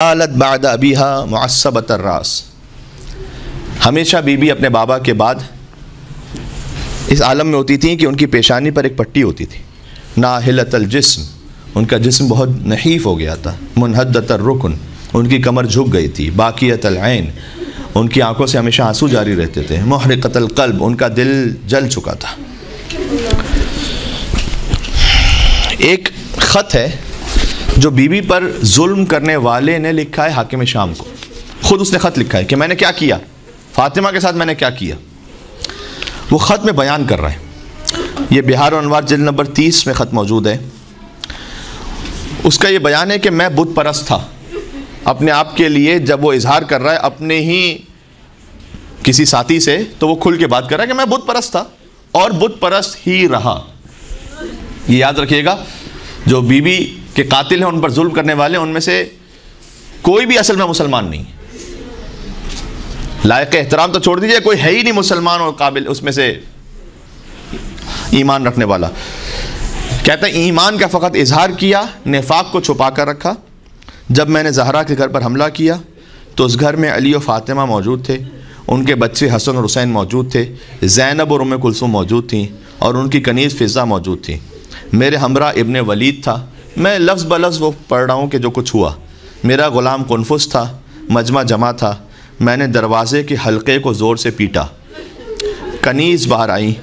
आलत बाद अबीहा मुअस्सबत अर्रास। हमेशा बीबी अपने बाबा के बाद इस आलम में होती थी कि उनकी पेशानी पर एक पट्टी होती थी। नाहिलतल जिस्म, उनका जिस्म बहुत नहीफ हो गया था। मुनहद्दतर रुकन, उनकी कमर झुक गई थी। बाकियतल ऐन, उनकी आंखों से हमेशा आंसू जारी रहते थे। मुहरिकतल क़ल्ब, उनका दिल जल चुका था। एक ख़त है जो बीबी पर जुल्म करने वाले ने लिखा है हाकिम शाम को। ख़ुद उसने ख़त लिखा है कि मैंने क्या किया, फ़ातिमा के साथ मैंने क्या किया। वो ख़त में बयान कर रहा है। ये बिहार और अनवार जिल्द नंबर 30 में ख़त मौजूद है। उसका ये बयान है कि मैं बुत परस्त था अपने आप के लिए। जब वो इजहार कर रहा है अपने ही किसी साथी से, तो वो खुल के बात कर रहा है कि मैं बुत परस्त था और बुत परस्त ही रहा। ये याद रखिएगा, जो बीबी के कातिल हैं, उन पर जुल्म करने वाले, उनमें से कोई भी असल में मुसलमान नहीं। लायक एहतराम तो छोड़ दीजिए, कोई है ही नहीं मुसलमान और काबिल उसमें से ईमान रखने वाला। कहता है ईमान का फ़कत इजहार किया, निफाक को छुपा कर रखा। जब मैंने ज़हरा के घर पर हमला किया तो उस घर में अली और फ़ातिमा मौजूद थे, उनके बच्चे हसन और हुसैन मौजूद थे, ज़ैनब और उम्मे कुलसूम मौजूद थीं और उनकी कनीज़ फ़िज़ा मौजूद थी। मेरे हमरा इब्ने वलीद था। मैं लफ्ज़ ब लफ्ज़ वो पढ़ रहा हूँ कि जो कुछ हुआ। मेरा ग़ुलाम कुनफुस था, मजमा जमा था। मैंने दरवाज़े के हल्के को ज़ोर से पीटा। कनीज़ बाहर आई।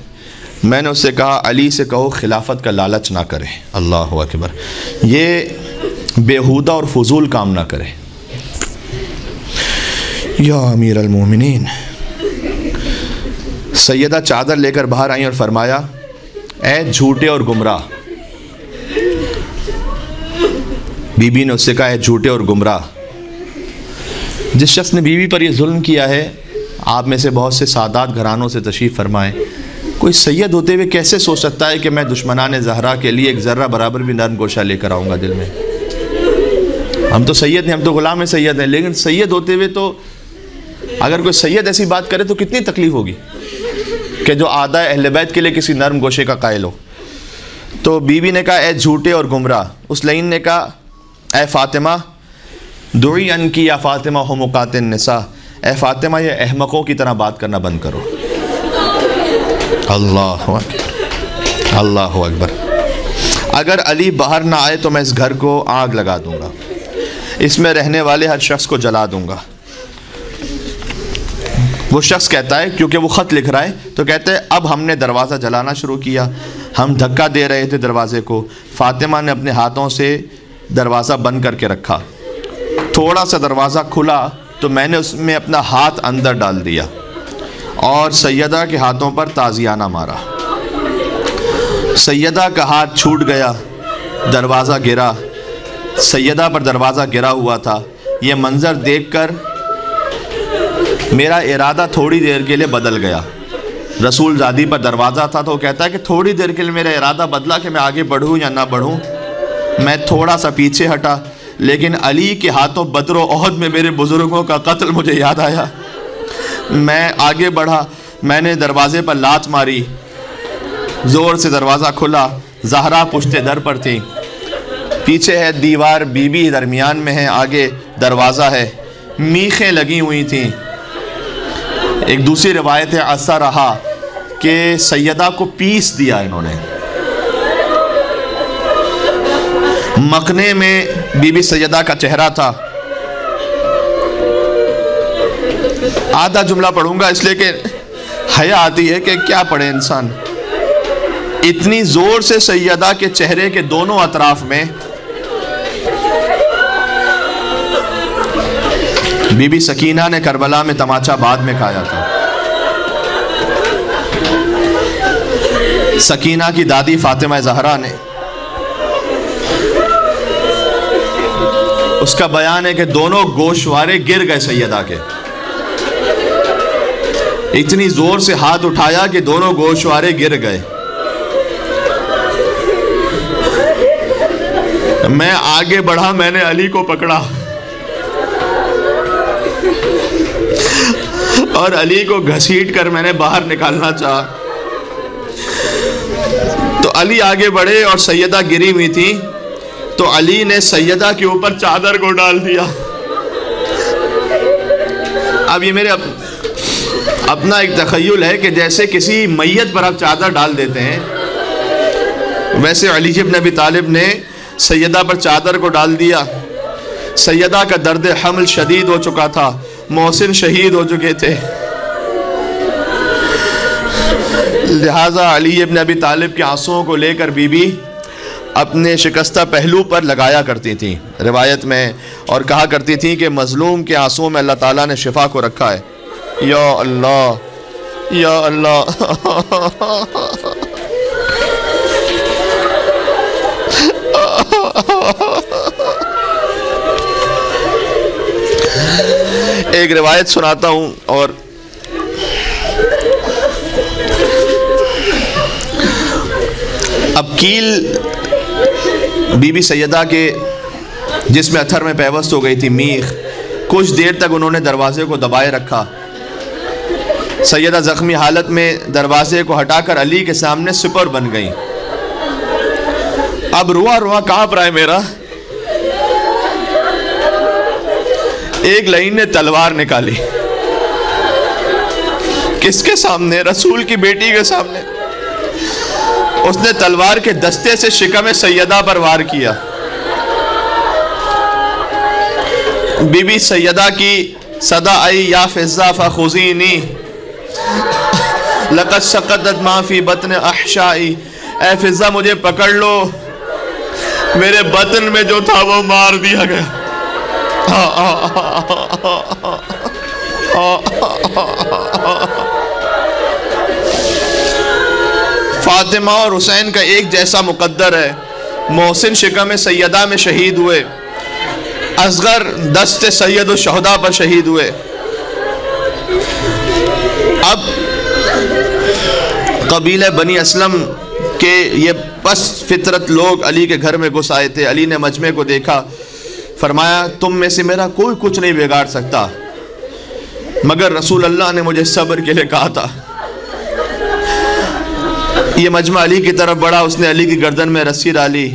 मैंने उससे कहा अली से कहो खिलाफत का लालच ना करे। अल्लाहु अकबर। ये बेहुदा और फजूल काम ना करे। या अमीर अल मोमिनीन। सैयदा चादर लेकर बाहर आई और फरमाया ऐ झूठे और गुमराह। बीबी ने उससे कहा है झूठे और गुमराह। जिस शख्स ने बीवी पर यह जुल्म किया है, आप में से बहुत से सादात घरानों से तशरीफ़ फरमाएं, कोई सैयद होते हुए कैसे सोच सकता है कि मैं दुश्मनाने ज़हरा के लिए एक ज़र्रा बराबर भी नर्म गोशा लेकर आऊँगा दिल में। हम तो सैयद हैं, हम तो ग़ुलाम हैं, सैयद हैं, लेकिन सैयद होते हुए तो अगर कोई सैयद ऐसी बात करे तो कितनी तकलीफ़ होगी कि जो आदा अहले बैत के लिए किसी नर्म गोशे का कायल हो। तो बीवी ने कहा ए झूठे और गुमराह। उस लाइन ने कहा ए फ़ातिमा दुई अन की या फ़ातिमा हो मुकातिन निसा। ए फ़ातिमा ये अहमकों की तरह बात करना बंद करो। अल्लाह अकबर, अल्लाह अकबर। अगर अली बाहर ना आए तो मैं इस घर को आग लगा दूँगा, इसमें रहने वाले हर शख्स को जला दूँगा। वो शख्स कहता है, क्योंकि वो ख़त लिख रहा है, तो कहते हैं अब हमने दरवाज़ा जलाना शुरू किया। हम धक्का दे रहे थे दरवाज़े को। फ़ातिमा ने अपने हाथों से दरवाज़ा बंद करके रखा। थोड़ा सा दरवाज़ा खुला तो मैंने उसमें अपना हाथ अंदर डाल दिया और सैयदा के हाथों पर ताज़ियाना मारा। सैयदा का हाथ छूट गया, दरवाज़ा गिरा। सैयदा पर दरवाज़ा गिरा हुआ था। यह मंज़र देखकर मेरा इरादा थोड़ी देर के लिए बदल गया। रसूल ज़ादी पर दरवाज़ा था, तो वो कहता है कि थोड़ी देर के लिए मेरा इरादा बदला कि मैं आगे बढ़ूँ या ना बढ़ूँ। मैं थोड़ा सा पीछे हटा, लेकिन अली के हाथों बदर ओहद में मेरे बुज़ुर्गों का कत्ल मुझे याद आया। मैं आगे बढ़ा, मैंने दरवाज़े पर लात मारी, ज़ोर से दरवाज़ा खुला। ज़हरा पुश्ते दर पर थी। पीछे है दीवार, बीबी दरमियान में है, आगे दरवाज़ा है। मीखें लगी हुई थीं। एक दूसरी रिवायत है ऐसा रहा कि सैयदा को पीस दिया इन्होंने। मकने में बीबी सैयदा का चेहरा था। आधा जुमला पढ़ूंगा इसलिए कि हया आती है कि क्या पढ़े इंसान। इतनी जोर से सैयदा के चेहरे के दोनों अतराफ में बीबी सकीना ने करबला में तमाचा बाद में खाया था। सकीना की दादी फातिमा ज़हरा ने, उसका बयान है कि दोनों गोशवारे गिर गए सैयदा के। इतनी जोर से हाथ उठाया कि दोनों गोशवारे गिर गए। मैं आगे बढ़ा, मैंने अली को पकड़ा और अली को घसीट कर मैंने बाहर निकालना चाहा। तो अली आगे बढ़े और सैयदा गिरी हुई थी, तो अली ने सैयदा के ऊपर चादर को डाल दिया। अब ये मेरे अपना एक तखय्युल है कि जैसे किसी मैयत पर आप चादर डाल देते हैं, वैसे अली इब्न अबी तालिब ने सैयदा पर चादर को डाल दिया। सैयदा का दर्द हमल शदीद हो चुका था, मोहसिन शहीद हो चुके थे, लिहाजा अली इब्न अबी तालिब के आंसुओं को लेकर बीबी अपने शिकस्ता पहलू पर लगाया करती थी रिवायत में, और कहा करती थी कि मजलूम के आंसुओं में अल्लाह ताला ने शिफा को रखा है। या अल्लाह, या अल्लाह। एक रिवायत सुनाता हूँ। और अब कील बीबी सैयदा के जिसमें अथर में पैवस्त हो गई थी मीख, कुछ देर तक उन्होंने दरवाजे को दबाए रखा। सैयदा जख्मी हालत में दरवाजे को हटाकर अली के सामने सिपर बन गई। अब रुआ रुआ कांप रहा है मेरा। एक लईन ने तलवार निकाली। किसके सामने? रसूल की बेटी के सामने। उसने तलवार के दस्ते से शिकम सैयदा पर वार किया। बीबी सैयदा की सदा आई, या फिज़्ज़ा फ़ख़ुज़ीनी लक़द शक़्क़त मा फ़ी बत्न अहशाई। ऐ फिज़्ज़ा मुझे पकड़ लो, मेरे बतन में जो था वो मार दिया गया। फातिमा और हुसैन का एक जैसा मुकद्दर है। मोहसिन शिकम सैयदा में शहीद हुए, असगर दस्त सैयद शहदा पर शहीद हुए। अब कबीले बनी असलम के ये पस फितरत लोग अली के घर में घुस आए थे। अली ने मजमे को देखा, फरमाया तुम में से मेरा कोई कुछ नहीं बिगाड़ सकता, मगर रसूल अल्लाह ने मुझे सब्र के लिए कहा था। ये मजमा अली की तरफ बढ़ा, उसने अली की गर्दन में रस्सी डाली।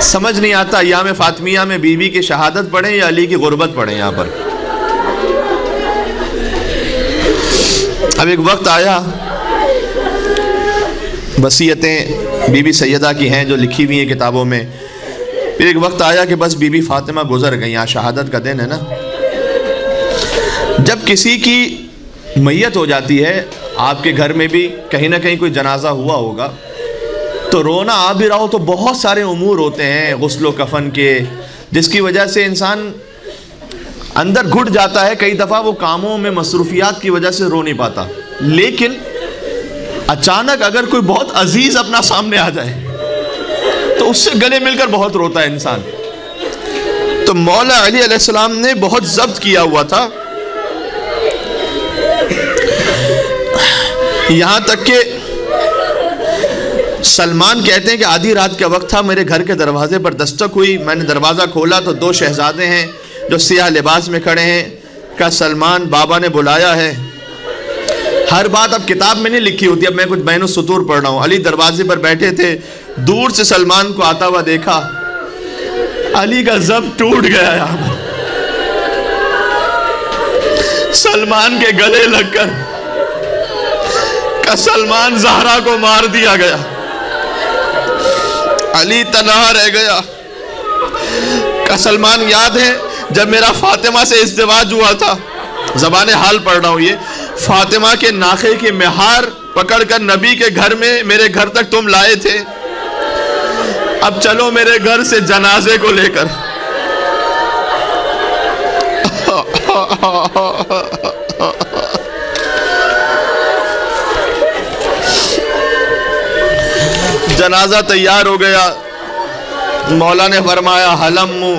समझ नहीं आता अय्याम फातिमिया में बीबी की शहादत पढ़े या अली की गुर्बत पढ़े। यहाँ पर अब एक वक्त आया, वसीयतें बीबी सैयदा की हैं जो लिखी हुई हैं किताबों में। फिर एक वक्त आया कि बस बीबी फातिमा गुजर गई। यहाँ शहादत का दिन है ना। जब किसी की मैयत हो जाती है, आपके घर में भी कहीं ना कहीं कोई जनाजा हुआ होगा, तो रोना आ भी रहा हो तो बहुत सारे उमूर होते हैं गुस्ल कफन के, जिसकी वजह से इंसान अंदर घुट जाता है। कई दफ़ा वो कामों में मसरूफियात की वजह से रो नहीं पाता, लेकिन अचानक अगर कोई बहुत अजीज अपना सामने आ जाए तो उससे गले मिलकर बहुत रोता है इंसान। तो मौला अली अलैहिस्सलाम ने बहुत जब्त किया हुआ था, यहां तक कि सलमान कहते हैं कि आधी रात का वक्त था, मेरे घर के दरवाजे पर दस्तक हुई। मैंने दरवाज़ा खोला तो दो शहजादे हैं जो सियाह लिबास में खड़े हैं। का सलमान बाबा ने बुलाया है। हर बात अब किताब में नहीं लिखी होती, अब मैं कुछ बैन सुतूर पढ़ रहा हूँ। अली दरवाजे पर बैठे थे, दूर से सलमान को आता हुआ देखा। अली का ज़ब्त टूट गया यहाँ पर। सलमान के गले लगकर का सलमान ज़हरा को मार दिया गया। अली तन्हा रह गया। का सलमान याद है जब मेरा फातिमा से इज़्दिवाज हुआ था, ज़बान हाल पढ़ रहा हूँ ये, फातिमा के नाखे की मेहार पकड़कर नबी के घर में मेरे घर तक तुम लाए थे। अब चलो मेरे घर से जनाजे को लेकर। जनाजा तैयार हो गया। मौला ने फरमाया हलम्मु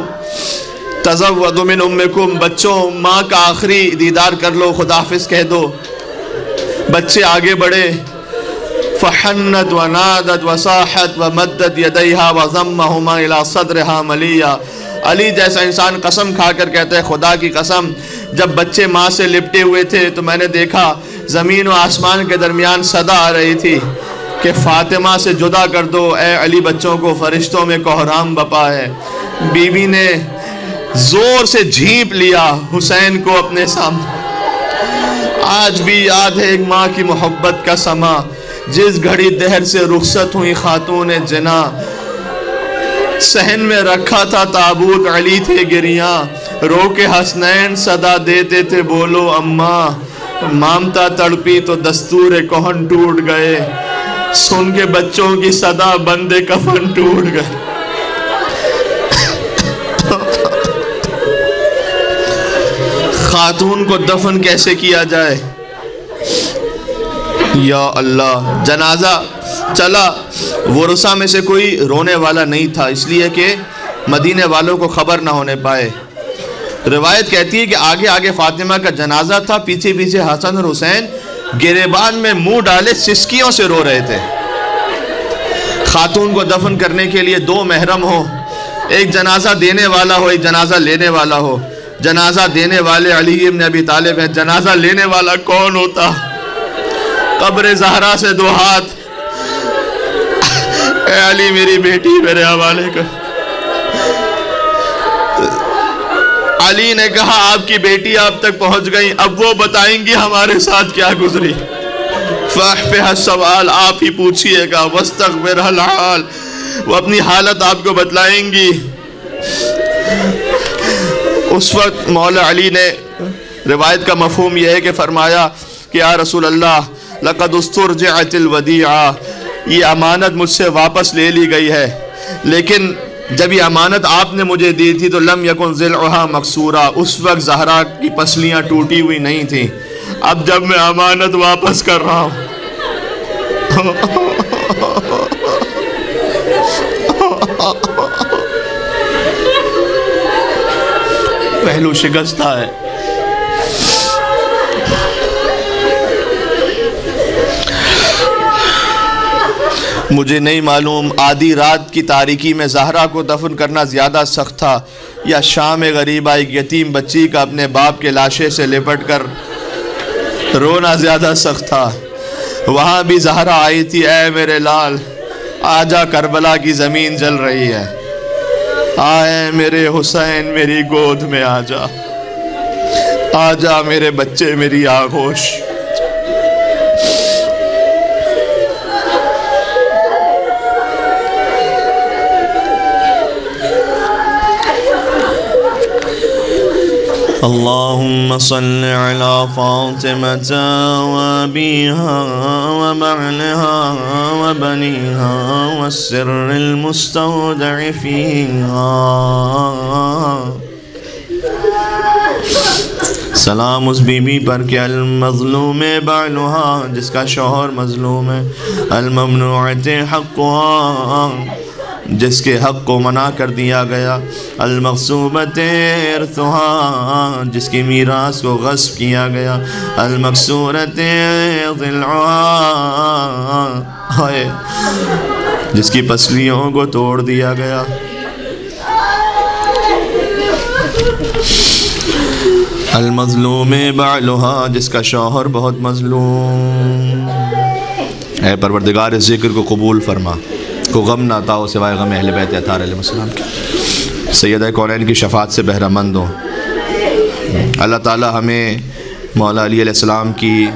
तज़व्वदु मिन उम्मिकुम, बच्चों माँ का आखिरी दीदार कर लो, खुदाफिज कह दो। बच्चे आगे बढ़े। फ़हन्नत व नादत व साहत व मद्दत यदैहा व ज़म्महुमा इला सद्रिहा मलिया। अली जैसा इंसान कसम खाकर कहता है खुदा की कसम, जब बच्चे माँ से लिपटे हुए थे तो मैंने देखा ज़मीन व आसमान के दरमियान सदा आ रही थी कि फ़ातिमा से जुदा कर दो, ए अली बच्चों को फरिश्तों में कोहराम बपा है। बीवी ने जोर से झींप लिया हुसैन को अपने सामने। आज भी याद है एक माँ की मोहब्बत का समा, जिस घड़ी दहर से रुखसत हुई खातून जना, सहन में रखा था ताबूत अली थे गिरिया, रो के हसनैन सदा देते थे बोलो अम्मा, मामता तड़पी तो दस्तूर कोहन टूट गए, सुन के बच्चों की सदा बंदे कफन टूट गए। खातून को दफन कैसे किया जाए? या अल्लाह, जनाजा चला, वरुसा में से कोई रोने वाला नहीं था, इसलिए कि मदीने वालों को खबर ना होने पाए। रिवायत कहती है कि आगे आगे फातिमा का जनाजा था, पीछे पीछे हसन और हुसैन गिरेबान में मुंह डाले सिसकियों से रो रहे थे। खातून को दफन करने के लिए दो महरम हो, एक जनाजा देने वाला हो, एक जनाजा लेने वाला हो। जनाजा देने वाले अली इब्न अबी तालिब है, जनाजा लेने वाला कौन होता? कब्र ज़हरा से दो हाथ, ए अली मेरी बेटी मेरे हवाले कर। अली ने कहा आपकी बेटी आप तक पहुंच गई, अब वो बताएंगी हमारे साथ क्या गुजरी। फ़ह सवाल, आप ही पूछिएगा, वस्तग़फिर हाल, वो अपनी हालत आपको बतलाएंगी। उस वक्त मौला अली ने, रिवायत का मफ़हूम यह है कि फरमाया कि या रसूल अल्लाह लक़द उस्तुरजिअतिल वदीआ, ये अमानत मुझसे वापस ले ली गई है, लेकिन जब ये अमानत आपने मुझे दी थी तो लम यकुन ज़िलउहा मकसूरा, उस वक्त ज़हरा की पसलियाँ टूटी हुई नहीं थी। अब जब मैं अमानत वापस कर रहा हूँ पहलू शिकस्ता है। मुझे नहीं मालूम आधी रात की तारीकी में ज़हरा को दफन करना ज़्यादा सख्त था या शाम गरीबा एक यतीम बच्ची का अपने बाप के लाशे से लिपट कर रोना ज़्यादा सख्त था। वहाँ भी ज़हरा आई थी, ऐ मेरे लाल आजा करबला की ज़मीन जल रही है, आए मेरे हुसैन मेरी गोद में आजा, आजा मेरे बच्चे मेरी आगोश। अल्लाहुम्मा सल्लि अला फातिमता व अबीहा व बअलिहा व बनीहा व सिर्रिल मुस्तौदअ फीहा। सलाम उस बीबी पर कि अल मज़लूम बअलुहा, जिसका शौहर मज़लूम है, अल ममनूअत हक़्क़ुहा, जिसके हक़ को मना कर दिया गया, अल मग़सूबत इर्थुहा, जिसकी मीरास को गस्ब किया गया, अल मकसूरत ज़िलउहा, जिसकी पसलियों को तोड़ दिया गया। अल मज़लूम बअलुहा, जिसका शौहर बहुत मज़लूम। ऐ परवरदिगार इस ज़िक्र को कबूल फरमा, को गम ना आता हो सिवाय गम अहले बैत अतार अलैहिस्सलाम के। सैयदा कौनैन की शफ़ाअत से बहरामंद हो। अल्लाह ताला हमें मौला अली अलैहिस्सलाम की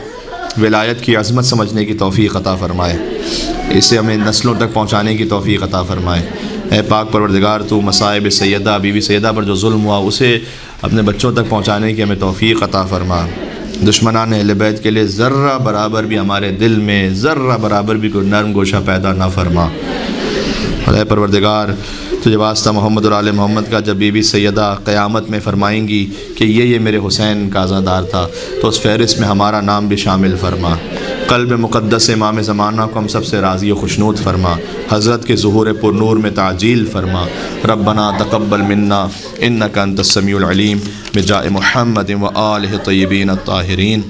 विलायत की अज़मत समझने की तौफ़ीक़ अता फ़रमाए, इसे हमें नस्लों तक पहुँचाने की तौफ़ीक़ अता फ़रमाए। ऐ पाक परवरदिगार, तू मसाइब सैयदा बीबी सैयदा पर जो जुल्म हुआ उसे अपने बच्चों तक पहुँचाने की हमें तौफ़ीक़ अता फ़रमा। दुश्मनान अहले बैत के लिए ज़र्रा बराबर भी हमारे दिल में ज़र्रा बराबर भी कोई नर्म गोशा पैदा ना फ़रमा। खुदा परवरदिगार, तुझे वास्ता मोहम्मद और आले मोहम्मद का जब बीबी सैयदा क़यामत में फ़रमाएंगी कि ये मेरे हुसैन का आज़ादार था, तो उस फ़हरिस्त में हमारा नाम भी शामिल फ़रमा। क़ल्ब मुक़द्दस इमाम ज़माना को हम सबसे राज़ी व खुशनूद फ़रमा। हज़रत के ज़ुहूर पुरनूर में ताजील फ़रमा। रब्बना तक़ब्बल मिन्ना इन्नका अंतस समीउल अलीम बिजाए मुहम्मद व आलिहि तय्यबीन अत्ताहिरीन।